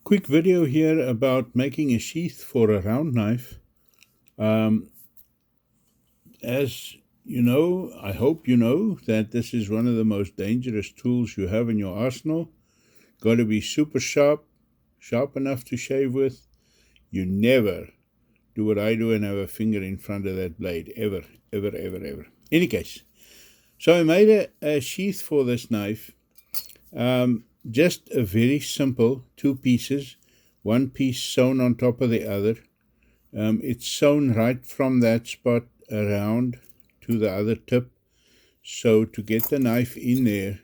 Quick video here about making a sheath for a round knife. As you know, I hope you know that this is one of the most dangerous tools you have in your arsenal. Got to be super sharp enough to shave with. You never do what I do and have a finger in front of that blade, ever. Any case, so I made a sheath for this knife. Just a very simple 2 pieces, one piece sewn on top of the other. It's sewn right from that spot around to the other tip. So to get the knife in there,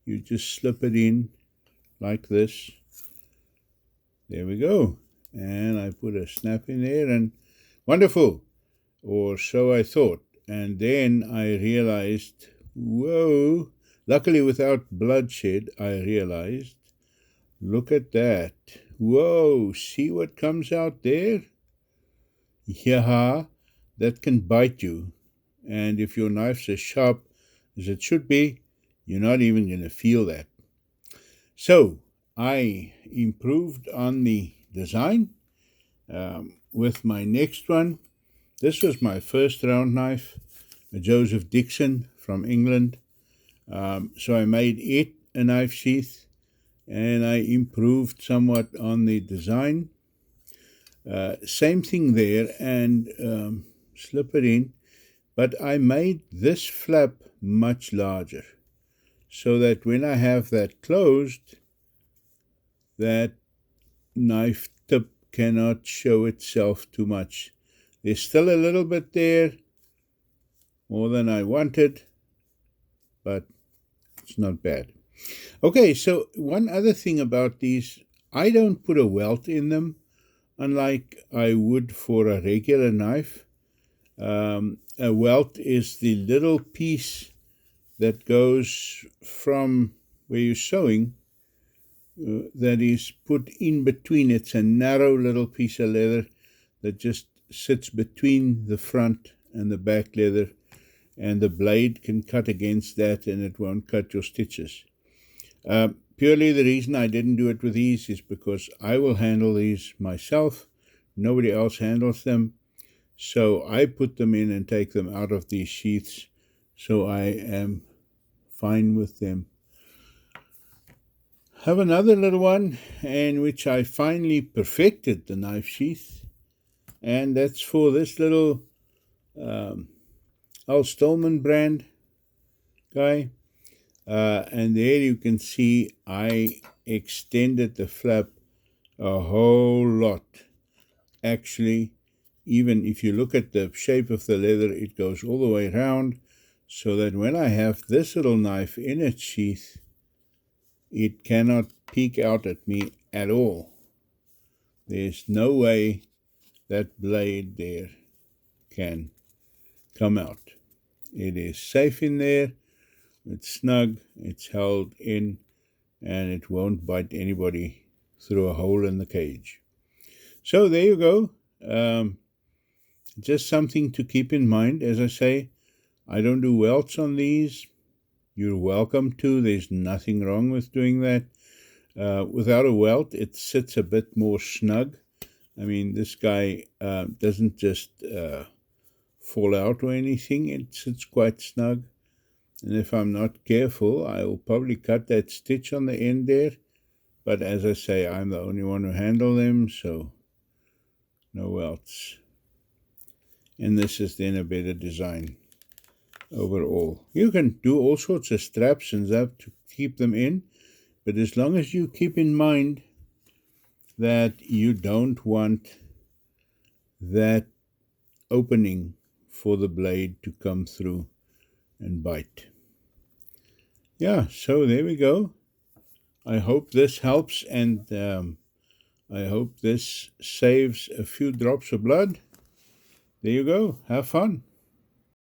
you just slip it in like this. There we go. And I put a snap in there and wonderful, or so I thought. And then I realized, whoa, luckily without bloodshed, I realized, look at that. Whoa, see what comes out there? Yeah, that can bite you. And if your knife's as sharp as it should be, you're not even going to feel that. So I improved on the design with my next one. This was my first round knife, a Joseph Dixon from England. So I made it a knife sheath, and I improved somewhat on the design. Same thing there, and slip it in, but I made this flap much larger so that when I have that closed, that knife tip cannot show itself too much. There's still a little bit there, more than I wanted, but it's not bad. Okay, so one other thing about these, I don't put a welt in them, unlike I would for a regular knife. A welt is the little piece that goes from where you're sewing, that is put in between. It's a narrow little piece of leather that just sits between the front and the back leather, and the blade can cut against that and it won't cut your stitches. Purely the reason I didn't do it with these is because I will handle these myself. Nobody else handles them. So I put them in and take them out of these sheaths, so I am fine with them. Have another little one in which I finally perfected the knife sheath, and that's for this little Al Stolman brand guy. And there you can see I extended the flap a whole lot. Actually, even if you look at the shape of the leather, it goes all the way around, so that when I have this little knife in its sheath, it cannot peek out at me at all. There's no way that blade there can come out. It is safe in there. It's snug, it's held in, and it won't bite anybody through a hole in the cage. So there you go. Just something to keep in mind. As I say, I don't do welts on these. You're welcome to. There's nothing wrong with doing that. Without a welt, it sits a bit more snug. I mean, this guy doesn't just fall out or anything. It sits quite snug. And if I'm not careful, I will probably cut that stitch on the end there. But as I say, I'm the only one who handle them, so no welts. And this is then a better design overall. You can do all sorts of straps and that to keep them in, but as long as you keep in mind that you don't want that opening for the blade to come through and bite. Yeah, so there we go. I hope this helps, and I hope this saves a few drops of blood. There you go. Have fun.